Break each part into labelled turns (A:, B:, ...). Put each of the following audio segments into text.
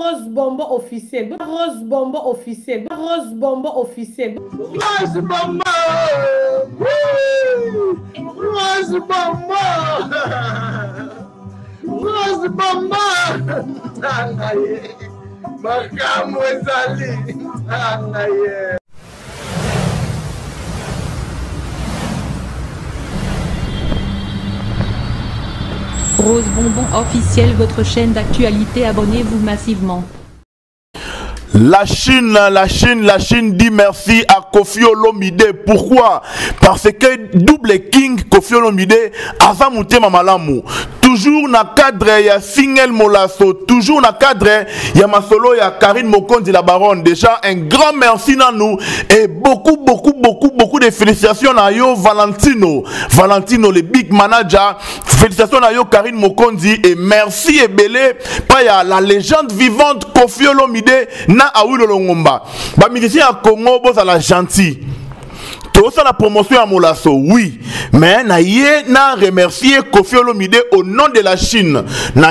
A: Rose Bombo officiel. Rose Bombo officiel. Rose Bombo officiel.
B: Rose Bombo. Rose Bombo. Rose Bombo. Makamu ezali.
C: Rose Bonbon officiel, votre chaîne d'actualité, abonnez-vous massivement.
D: La Chine dit merci à Koffi Olomide. Pourquoi? Parce que double king Koffi Olomide a monté Mamalamu. Toujours na cadre ya Single Molasso, toujours na cadre ya Masolo ya Karine Mokonzi la baronne. Déjà un grand merci à nous et beaucoup de félicitations à yo Valentino le big manager. Félicitations à yo Karine Mokonzi et merci et belé pa ya la légende vivante Koffi Olomide na Awilo Longomba. Ba musicien à Congo boza la gentil. Tout ça la promotion à Molasso, oui. Mais na remercier Koffi Olomide au nom de la Chine. Na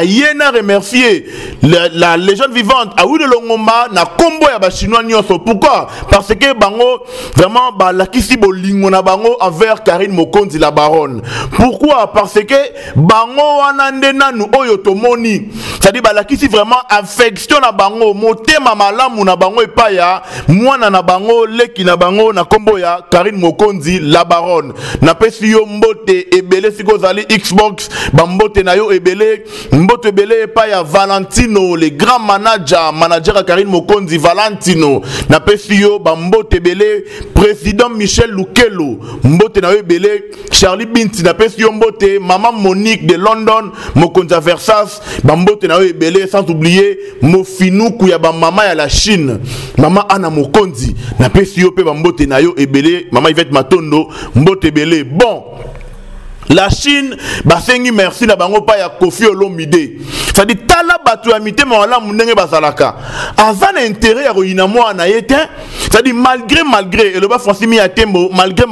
D: remercier la légende vivante à Awilo Longomba na combo ya ba chinois nyonso. Pourquoi? Parce que bango vraiment ba la kisi bolingo na bango envers Karine Mokonzi la baronne. Pourquoi? Parce que bango wana ndenanu oyo tomoni. C'est-à-dire ba la kisi vraiment affection na bango, motema malamu na bango epaya, mwana na bango leki na bango na combo ya Karine Mokonzi la baronne. Na pesi yo mbote ebele siko zali Xbox, ba mbote na yo ebele, mbote ebele pa ya Valentino, le grand manager à Karine Mokonzi Valentino. Na pesi yo ba mbote ebele, président Michel Lukelo, mbote na yo ebele, Charlie Binti na pesi yo mbote, maman Monique de London, Mokonzi Versas, ba mbote na yo ebele, sans oublier Mofinuku ya ba mama ya la Chine, maman Anna Mokonzi, na pesi yo pe ba mbote na yo ebele, maman Yvette Matondo, mbote belé. Bon, la Chine, basengi merci na bango pa ya Koffi Olomide. Ça dit tala batu amité mawala munenge basalaka. Azan intérêt ya royina moi na yete. Ça dit malgré et le bas français mi atembo malgré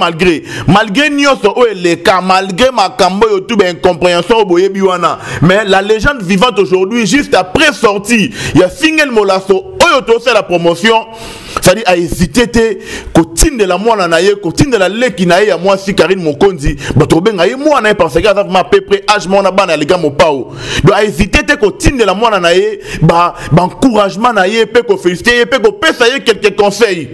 D: nyoso o eleka malgré makambo yo tout ben incompréhension boye biwana. Mais la légende vivante aujourd'hui juste après sortie, il y a Single Molasso oyo to c'est la promotion. Ça dit à hésiter côté de la moine naye côté de la leki naye à moi si Karine Mokonzi bato benga ye moi naye parce que ça m'a peu près âge mona bana les gars mo pao donc à hésiter côté de la moine naye ba encouragement naye pe ko féliciter pe ko pesa quelques conseils.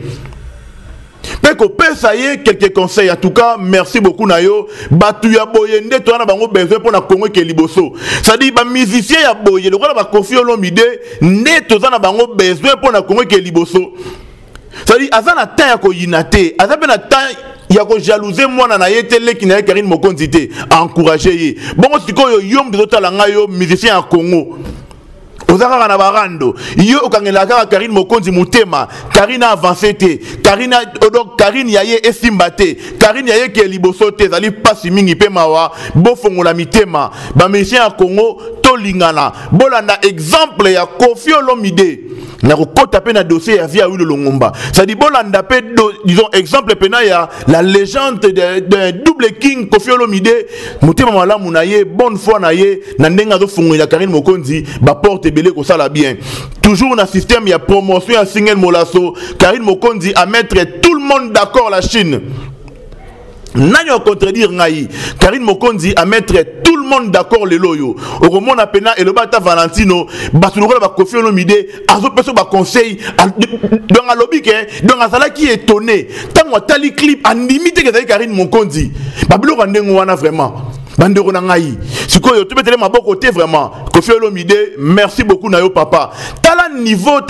D: Quelques conseils. En tout cas, merci beaucoup Nayo. Batu ya boye nde to na bango besoin pour na Congo ke liboso. Ça dit ba musicien ya boye le ba Koffi Olomide nde to na bango besoin pour na Congo ke liboso. Ça dit azana ta ya ko yinate, azabe na ta ya ko jalouser mwana na yete leki na Karine Mokonzi te, encourager ye. Bon sikoyo yom de totala ngayo musicien ya Congo. Ozaka na barando yo okangela kaka Karine Mokonzi mutema Karine avancé te Karine yaye esimba te Karine yaye ke liboso te zali pasi mingi pe mawa bofongola mitema ba musicien ya Congo tolingana bolanda exemple ya Koffi Olomide na kokota pe na dossier ya via Awilo Longomba ça dit bolanda pe disons exemple pena ya la légende de double king Koffi Olomide mutema malamu na ye bonne foi na ye na ndenga zo fongola Karine Mokonzi ba porte belé ko sala bien toujours na système ya promotion ya Single Molasso Karine Mokonzi à mettre tout le monde d'accord la Chine. N'a contredire ngai Karine Mokonzi à mettre tout le monde d'accord les loyo au moment na pena et le bata Valentino batuloko ba Koffi Olomide azo peso ba conseil dans la lobby que dans azala qui est étonné tant tali clip en limite que Karine Mokonzi ba biloko ndengo wana vraiment bandeko na ngai sikoyo to betele maboko côté vraiment Koffi Olomide merci beaucoup na yo papa tala niveau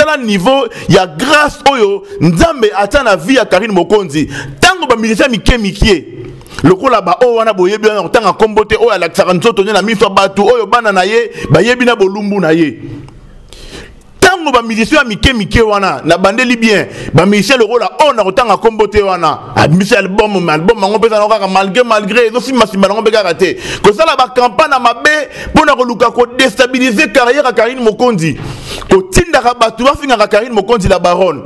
D: ya grâce oyo nzambe atana vie ya Karine Mokonzi tango ba militaire mikie lokola ba o wana boyebi na tanga kombote oyo ala tsaranzoto na miso batu oyo bana na ye bayebi na bolumbu na ye tango ba musicien mike wana na bandeli bien ba musicien le rôle on a tanga kombote wana admission album mango pesa na kaka malgré zo simba na ngombe karaté ko sala ba campagne na mabe pona ko luka ko déstabiliser carrière à Karine Mokonzi ko tinda ka batu ba finga ka Karine Mokonzi la baronne.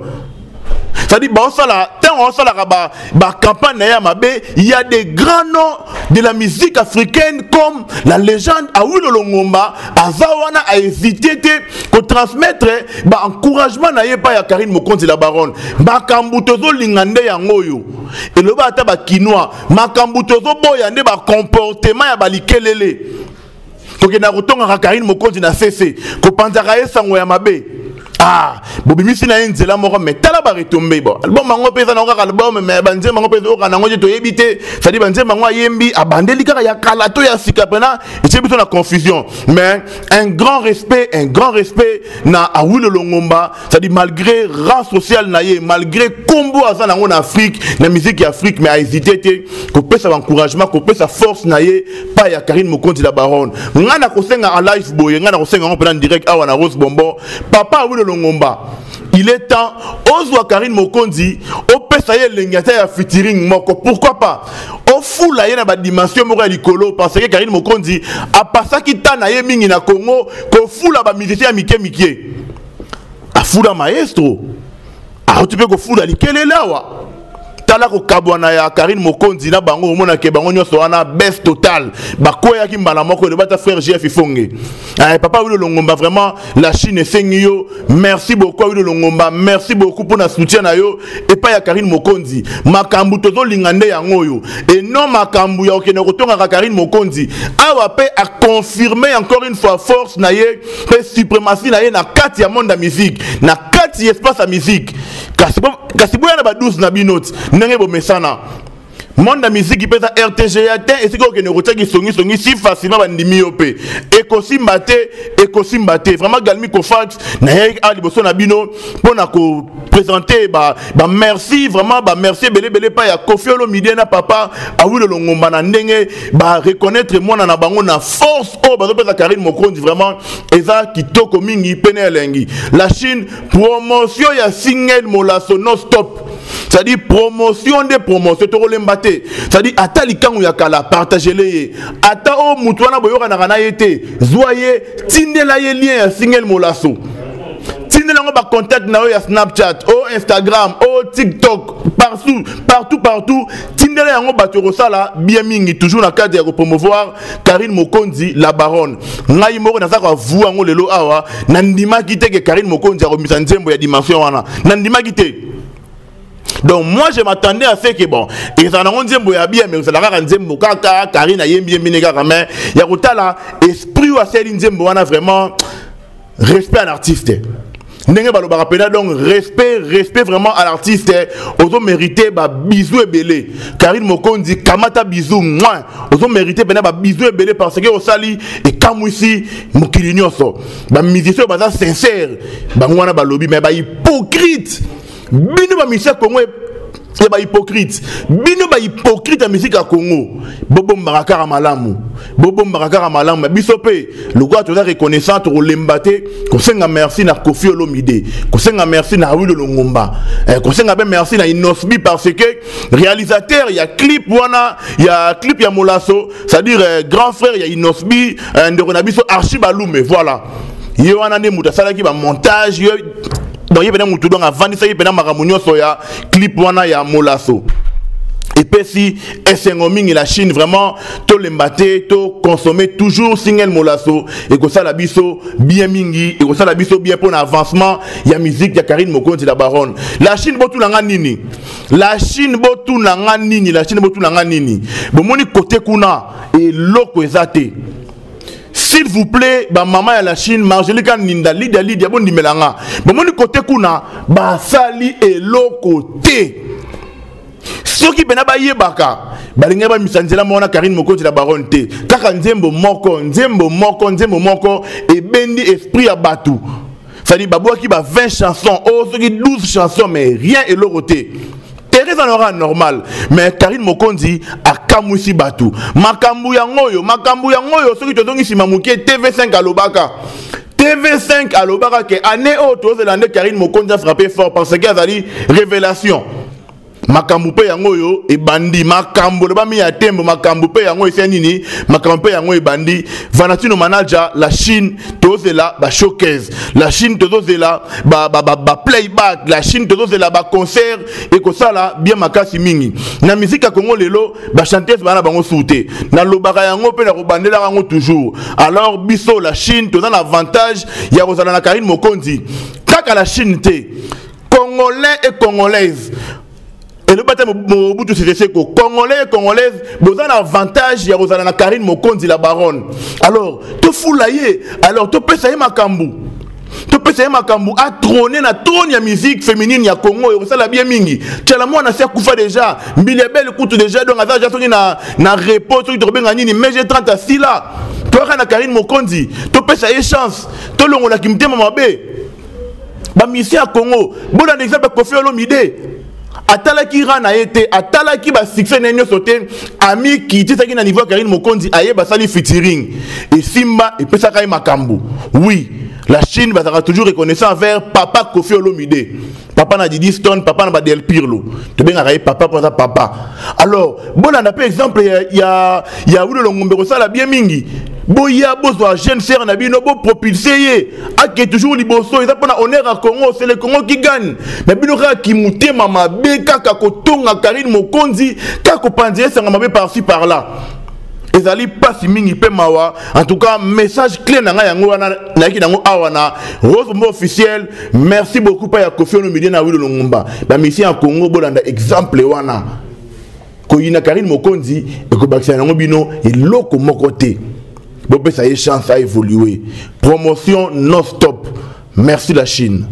D: Ça dit bon ça là on sort la campagne ya mabe, il y a des grands noms de la musique africaine comme la légende Awilo Longomba, Azawana a hésité pour transmettre encouragement na yepa ya Karine Mokonzi la baronne. Makambutozo lingande ya ngoyo. Et le bata ba kinois, makambutozo boyande ba comportement ya balikelele. Toke na rotonga Karine Mokonzi na cessé, ko panzaka esango ya mabe. Ah, bobimisi na nzela moko mais tala ba retomber bon. Album mango pesa na ka album mais banze mango pesa ka na ngoje to yebite, ça dit banze mango yembi abandeli kaka ya kalato ya sikapena, et c'est plutôt la confusion. Mais un grand respect na Awilo Longomba, ça dit malgré rang social na ye, malgré combo azana en Afrique, na musique Afrique mais a hésité ko pesa encouragement, ko pesa force na ye pa ya Karine Mokonzi la baronne. Ngana ko senga en live boy, ngana ko senga en direct awa na Rose Bombo. Papa Awilo Longomba, il est temps ozwa Karine Mokonzi o pesa ye lengata ya featuring moko, pourquoi pas o fula ye na ba dimension moko ya likolo parce que Karine Mokonzi a passaki tana ye mingi na Congo ko fula ba musicien ya mike a fula maestro a tu peux ko fula likelelawa tala ko kabwana ya Karine Mokonzi na bango mona ke bango nyoso wana best total bakoya ki mbala moko le bata frère GF Ifonge. Papa Awilo Longomba, vraiment la Chine est yo, merci beaucoup Awilo Longomba, merci beaucoup pour na soutien na yo et pas ya Karine Mokonzi makambu tozo lingande ya ngoyo et non makambu ya okene kotonga Karine Mokonzi awa pe a confirmer encore une fois force na ye pe suprématie na ye na kati ya monde ya musique na kati ya espace ya musique kasi boya na ba 12 na binoti ndenge bo mesana monde la musique qui peut être RTGAT et c'est que ne retaki songi si facilement bandimi yope ekosimbate vraiment galmi ko fax na yek ali boso na bino pona ko présenter ba merci vraiment ba merci belé pa ya Koffi Olomide na papa Awilo Longomba na ndenge ba reconnaître moi na bango na force o ba pesa Karine Mokonzi vraiment eza kitoko mingi pene elengi. La Chine promotion ya single Molaso non stop. C'est-à-dire promotion des promotions to lembate. C'est-à-dire ata likangu ya kala partagez-les. Ata o mutwana boyoka na kana yete. Zoye tindela ye lien ya single Molaso. Tindela ngo ba contact na yo ya Snapchat, o Instagram, o TikTok, partout. Tindela yango bato rosala bien mingi toujours na cadre ya promouvoir Karine Mokonzi la baronne. Ngai moko na saka vu yango lelo awa na ndima kite ke Karine Mokonzi a komisa nzembo ya dimension wana. Na ndima kite. Donc moi je m'attendais à ce que bon ils en ont nzembo ya bien mais ça la ka nzembo kaka Karine ayembi bien kaka mais ya kotala esprit wa seli nzembo wana vraiment respect à l'artiste. Ndenge balo barapena donc respect vraiment à l'artiste. Ozo mériter ba bisou ebele. Karine Mokonzi kamata bisou moi. Ozo mériter bena ba bisou ebele parce que osali et kamwisi mokili nyonso. Ba musicien baza sincère. Ba ngwana ba lobby mais ba hypocrite. Bino ba musique Congo et ba hypocrite. Bino ba hypocrite à musique à Congo. Bobo Mbarakara malamu. Bisope le gars tu as reconnaissant pour l'embate. Ko senga merci na Koffi Olomide. Ko senga merci na Awilo Longomba. Ko senga ben merci na Inosbi parce que réalisateur il y a clip wana, il y a clip ya Molaso, c'est-à-dire grand frère il y a Inosbi Nderonabiso Archibalume voilà. Yo wana ne muta sala ki ba montage yo. Donc il y a un mouton avant ça il y a un maramounio soya clip wana ya Molaso. Et puis si SNOMing et la Chine vraiment tout l'embate, tout consommer toujours single Molaso et que ça la biso bien mingi et que ça la biso bien pour l'avancement il y a musique il y a Karine Mokonzi la baronne. La Chine botu langa nini. La Chine botu langa nini. Bon moni côté kuna et loko ezate. S'il vous plaît, ba maman ya la Chine, Margelika Ninda, Lydia, bon dimelanga. Bon, mon côté kuna, ba sali et l'autre côté. Ceux qui bena ba yebaka, ba linga ba misanzela mona Karine Mokonzi la baronne te. Kaka nzembo moko, et bendi esprit à batu. Ça dit, ba qui ba 20 chansons, oh, ceux qui 12 chansons, mais rien et l'autre côté. Thérèse en aura normal, mais Karine Mokonzi a kamousi batu. Makambu ya ngoyo, ceux qui te donnent ici mamouké TV5 à l'Obaka. TV5 à l'Obaka, que année haute, Karine Mokonzi a frappé fort parce qu'il y a dit révélation. makambu pe yango yo e bandi makambu le ba mi ya tembo makambu pe yango ese nini makambu pe yango e bandi vanatino manager la Chine tozela ba showcase la Chine tozela ba playback la Chine tozela ba concert et ko sala bien makasi mingi na musique ya Congo lelo ba chanteuse bana bango souté na lobaka yango pe na ko bandela yango toujours alors biso la Chine toza na avantage ya kozala na Karine Mokonzi kaka la Chine te Congolais et Congolaises. Et le bataille Mobutu Sese Seko, Congolais et Congolaises, vous avez un avantage, il y a Rosalana Karine Mokonzi la baronne. Alors, tu fous l'aïe, alors tu peux savoir Makambu. Tu peux savoir Makambu, à trôner na trône ya musique féminine ya Congo, et ça la bien mingi. Tu as la moi, on a fait Koufa déjà, Mbilebel écoute déjà, donc à ça, j'ai na repos, tu as bien mais j'ai 30 à 6 là. Tu as Karine Mokonzi, tu peux savoir chance, tu as l'on a qui me dit Mamabé. Ba mission à Congo, bon exemple Kofi Olomide. Atalaki rana été atalaki ba succès nenyo sauté ami qui titaki na niveau Karine Mokonzi aye ba sali featuring et Simba et pesa kai makambu. Oui, la Chine va toujours reconnaissant envers papa Kofi Olomide. Papa na Didi Stone, papa na Del Pirlo. Tu bien araye papa pour ça papa. Alors, bon on a par exemple il y a Wulo Longombe ça la bien mingi. Boya bozo jeune sœur na bino bo propulsé a qui toujours liboso ils apona honneur à Congo c'est le Congo qui gagne mais bino ka ki mutema mabe kaka kotonga Karine Mokonzi kaka panzé ça mabe par-ci par-là ezali pasi mingi pe mawa en tout cas message clé na nga yango wana na ki nango awana Rose Bombo officiel merci beaucoup pa ya Kofi Olomide na Wulo Longomba ba mission en Congo bolanda exemple wana ko yina Karine Mokonzi e ko bakisa nango bino e loko mokote. Bon, ça y est, chance à évoluer. Promotion non-stop. Merci la Chine.